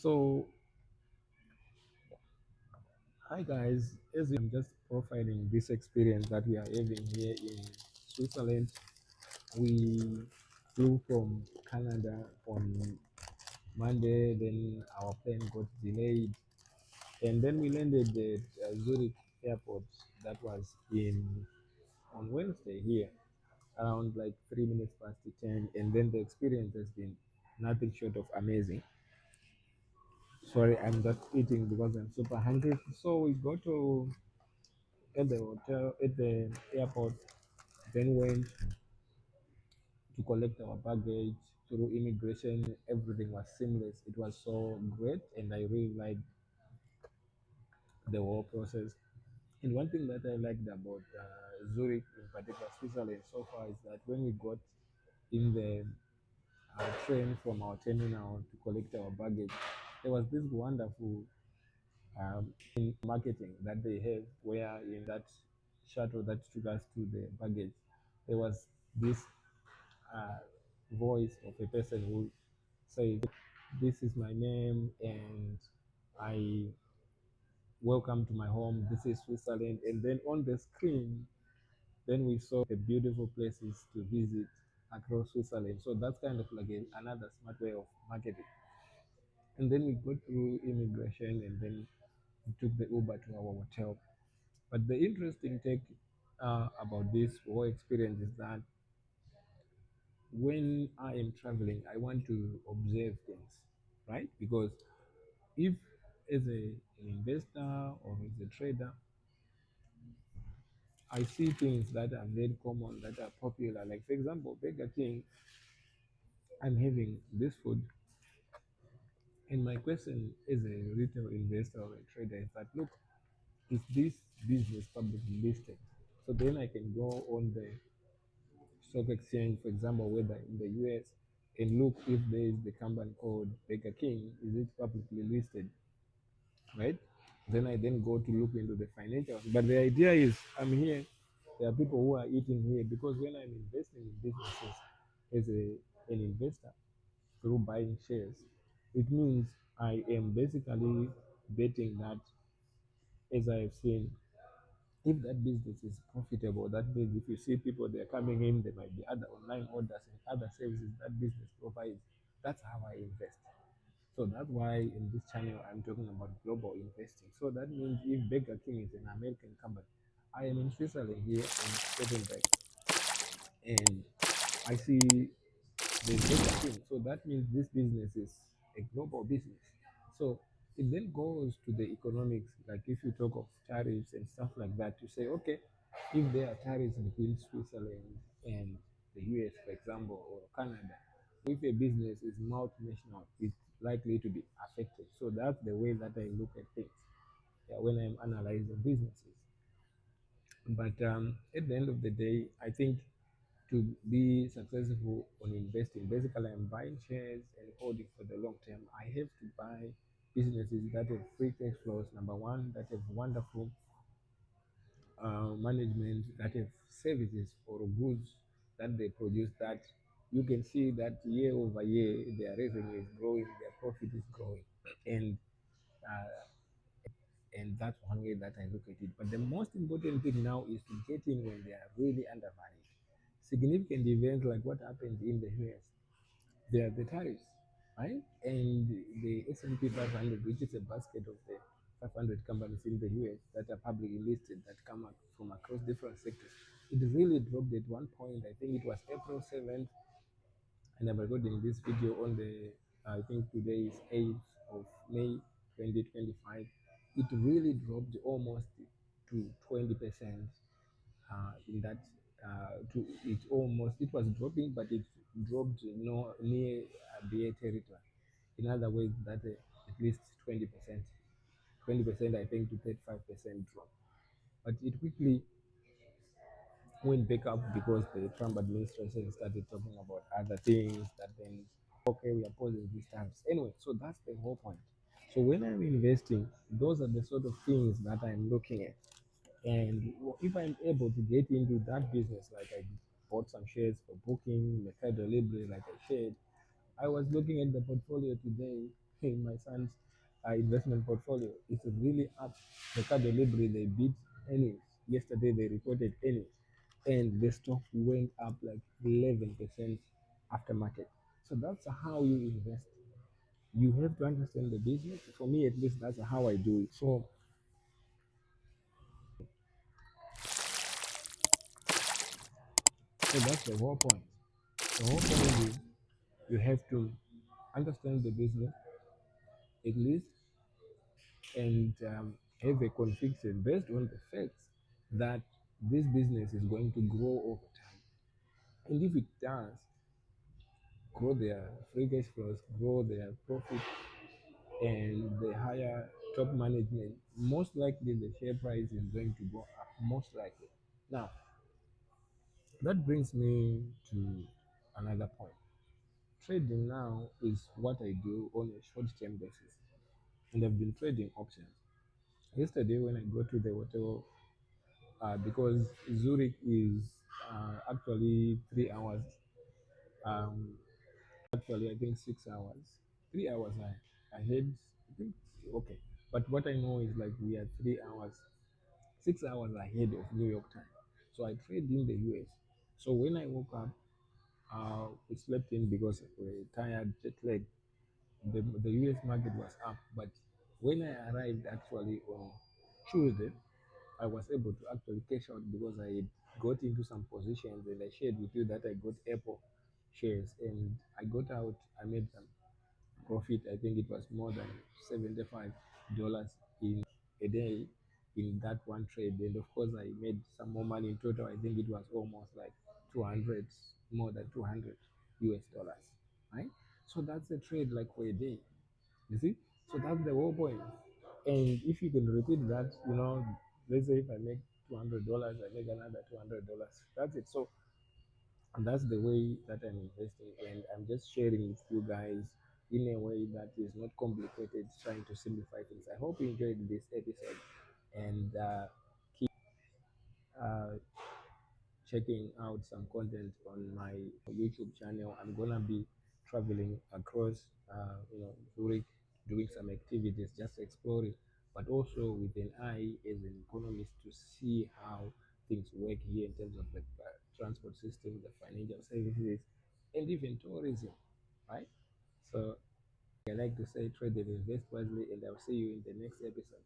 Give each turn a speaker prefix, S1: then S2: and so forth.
S1: So, hi guys, as I'm just profiling this experience that we are having here in Switzerland. We flew from Canada on Monday, then our plane got delayed, and then we landed at Zurich airport. That was in on Wednesday here, around like 3 minutes past 10, and then the experience has been nothing short of amazing. Sorry, I'm just eating because I'm super hungry. So we go to at the hotel at the airport, then went to collect our baggage through immigration. Everything was seamless. It was so great, and I really liked the whole process. And one thing that I liked about Zurich, in particular Switzerland, so far is that when we got in the train from our terminal to collect our baggage, there was this wonderful in marketing that they have, where in that shuttle that took us to the baggage, there was this uh, voice of a person who says, "This is my name, and I welcome to my home. This is Switzerland." And then on the screen, then we saw the beautiful places to visit across Switzerland. So that's kind of like another smart way of marketing. And then we go through immigration, and then we took the Uber to our hotel. But the interesting take about this whole experience is that when I am traveling, I want to observe things, right? Because if as an investor or as a trader, I see things that are very common, that are popular. Like for example, Burger King, I'm having this food, and my question as a retail investor or a trader is that, look, is this business publicly listed? So then I can go on the stock exchange, for example, whether in the US, and look if there is the company called Burger King, is it publicly listed, right? Then I then go to look into the financials. But the idea is I'm here, there are people who are eating here because when I'm investing in businesses as an investor through buying shares, it means I am basically betting that, as I have seen, if that business is profitable, that means if you see people they're coming in, there might be other online orders and other services that business provides. That's how I invest. So that's why in this channel I'm talking about global investing. So that means if Burger King is an American company, I am in Switzerland here in Gothenburg, and I see the Burger King. So that means this business is a global business. So it then goes to the economics, like if you talk of tariffs and stuff like that, to say, okay, if there are tariffs between Switzerland and the US, for example, or Canada, if a business is multinational, it's likely to be affected. So that's the way that I look at things, yeah, when I'm analyzing businesses. But at the end of the day, I think to be successful on investing, basically I'm buying shares and holding for the long term. I have to buy businesses that have free cash flows, number one, that have wonderful management, that have services or goods that they produce, that you can see that year over year their revenue is growing, their profit is growing. And uh, and that's one way that I look at it. But the most important thing now is to get in when they are really undervalued. Significant events like what happened in the US, there are the tariffs, right? And the S&P 500, which is a basket of the 500 companies in the US that are publicly listed, that come up from across different sectors, it really dropped at one point. I think it was April 7th, and I'm recording this video on the, I think today is 8th of May 2025. It really dropped almost to 20% in that, to it almost, it was dropping, but it dropped no near BA territory. In other words, that at least 20%, 20% I think to 35% drop. But it quickly went back up because the Trump administration started talking about other things that then, okay, we are pausing these times. Anyway, so that's the whole point. So when I'm investing, those are the sort of things that I'm looking at. And if I'm able to get into that business, like I bought some shares for booking, Mercado Libre, like I said, I was looking at the portfolio today. in my son's investment portfolio. It's really up. The car delivery, they beat earnings. Yesterday they reported earnings, and the stock went up like 11% after market. So that's how you invest. You have to understand the business. For me, at least, that's how I do it. So that's the whole point. The whole point is you have to understand the business at least, and have a conviction based on the facts that this business is going to grow over time. And if it does, grow their free cash flows, grow their profit, and the higher top management, most likely the share price is going to go up. Most likely. Now, that brings me to another point. Trading now is what I do on a short term basis, and I've been trading options. Yesterday, when I go to the hotel, because Zurich is actually 3 hours, um, actually, I think 6 hours, 3 hours ahead. I think, okay. But what I know is like we are 3 hours, 6 hours ahead of New York time. So I trade in the US. So when I woke up, I slept in because we're tired, jet lag. The US market was up, but when I arrived actually on Tuesday, I was able to actually cash out because I had got into some positions, and I shared with you that I got Apple shares, and I got out. I made some profit. I think it was more than $75 in a day in that one trade. And of course, I made some more money in total. I think it was almost like 200, more than 200 US dollars, right? So that's a trade like for a day. You see? So that's the whole point. And if you can repeat that, let's say if I make $200, I make another $200. That's it. So that's the way that I'm investing, and I'm just sharing with you guys in a way that is not complicated, trying to simplify things. I hope you enjoyed this episode, and keep uh, checking out some content on my YouTube channel. I'm gonna be traveling across, Zurich, doing some activities, just exploring, but also with an eye as an economist to see how things work here in terms of the transport system, the financial services, and even tourism, right? So I like to say trade and invest wisely, and I'll see you in the next episode.